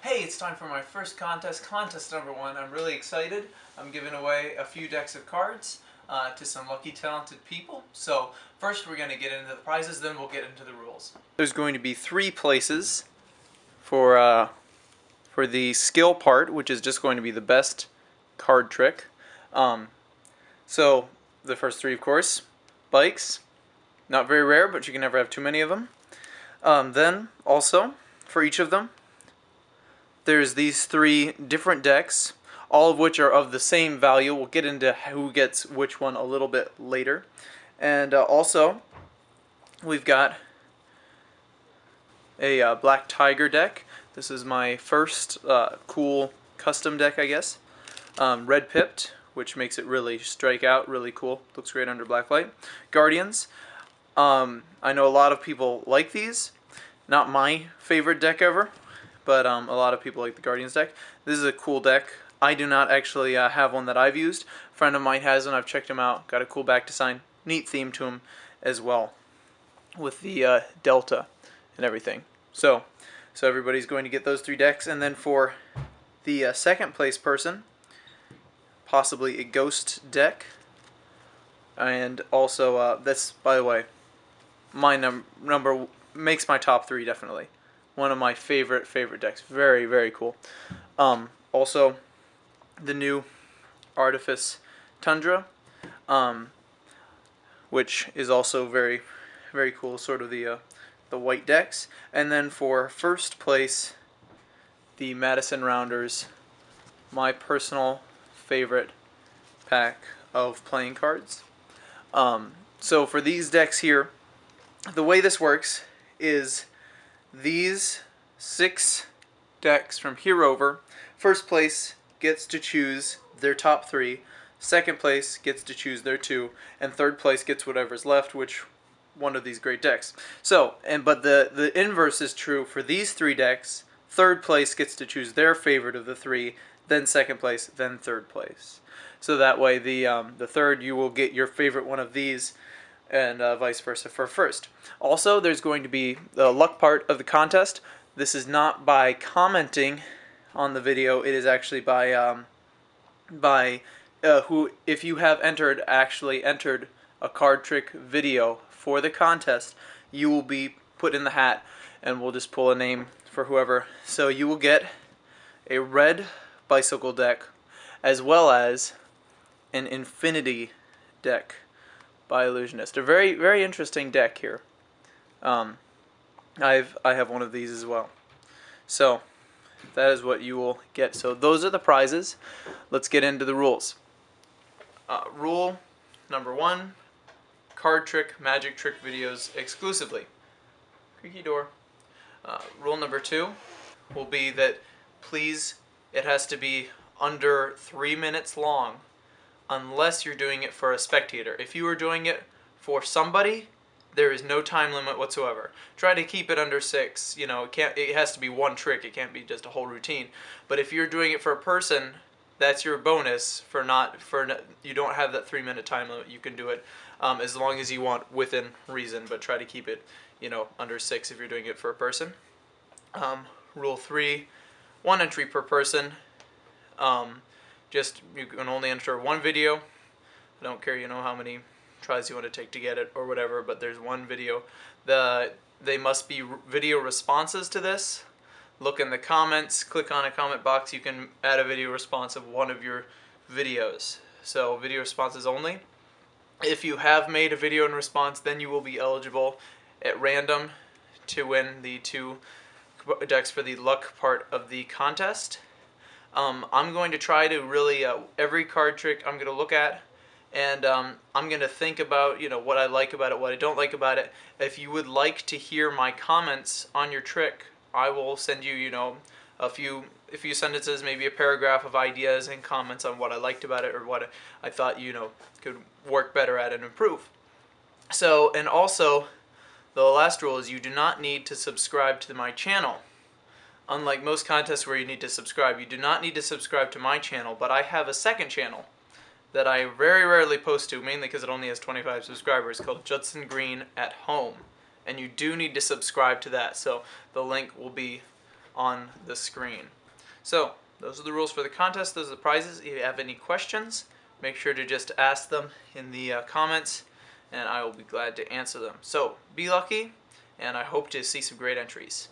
Hey, it's time for my first contest number one. I'm really excited. I'm giving away a few decks of cards to some lucky, talented people. So first we're going to get into the prizes, then we'll get into the rules. There's going to be 3 places for the skill part, which is just going to be the best card trick. So the first 3, of course, bikes. Not very rare, but you can never have too many of them. Then also, for each of them, there's these 3 different decks, all of which are of the same value. We'll get into who gets which one a little bit later. And also, we've got a Black Tiger deck. This is my first cool custom deck, I guess. Red Pipped, which makes it really strike out, really cool. Looks great under black light. Guardians. I know a lot of people like these. Not my favorite deck ever, but a lot of people like the Guardians deck. This is a cool deck. I do not actually have one that I've used. A friend of mine has one. I've checked him out. Got a cool back design. Neat theme to him as well, with the Delta and everything. So everybody's going to get those 3 decks. And then for the second place person, possibly a Ghost deck. And also, that's, by the way, my number makes my top 3 definitely. One of my favorite decks. Very, very cool. Also, the new Artifice Tundra, which is also very, very cool. Sort of the white decks. And then for first place, the Madison Rounders, my personal favorite pack of playing cards. So for these decks here, the way this works is these 6 decks from here over, first place gets to choose their top 3, second place gets to choose their 2, and third place gets whatever's left, which one of these great decks. So, but the inverse is true for these 3 decks. Third place gets to choose their favorite of the 3, then second place, then third place. So that way the third, you will get your favorite one of these, and vice versa for first. Also, there's going to be the luck part of the contest. This is not by commenting on the video. It is actually by who, if you have actually entered a card trick video for the contest, you will be put in the hat, and we'll just pull a name for whoever. So you will get a red bicycle deck, as well as an infinity deck by Illusionist. A very, very interesting deck here. I have one of these as well. So that is what you will get. So those are the prizes. Let's get into the rules. Rule number 1: card trick, magic trick videos exclusively. Creaky door. Rule number 2 will be that please, it has to be under 3 minutes long, unless you're doing it for a spectator. If you are doing it for somebody, there is no time limit whatsoever. Try to keep it under 6. You know, it has to be one trick. It can't be just a whole routine. But if you're doing it for a person, that's your bonus for you don't have that 3-minute time limit. You can do it as long as you want within reason, but try to keep it, you know, under 6 if you're doing it for a person. Rule 3: 1 entry per person. Just, you can only enter 1 video. I don't care, you know, how many tries you want to take to get it or whatever, but there's 1 video. They must be video responses to this. Look in the comments, click on a comment box, you can add a video response of one of your videos. So video responses only. If you have made a video in response, then you will be eligible at random to win the 2 decks for the luck part of the contest. I'm going to try to really, every card trick I'm going to look at, and I'm going to think about, you know, what I like about it, what I don't like about it. If you would like to hear my comments on your trick, I will send you, you know, a few sentences, maybe a paragraph of ideas and comments on what I liked about it, or what I thought, you know, could work better at and improve. So, and also, the last rule is you do not need to subscribe to my channel. Unlike most contests where you need to subscribe, you do not need to subscribe to my channel, but I have a second channel that I very rarely post to, mainly because it only has 25 subscribers, called Judson Green at Home. And you do need to subscribe to that, so the link will be on the screen. So those are the rules for the contest. Those are the prizes. If you have any questions, make sure to just ask them in the comments, and I will be glad to answer them. So be lucky, and I hope to see some great entries.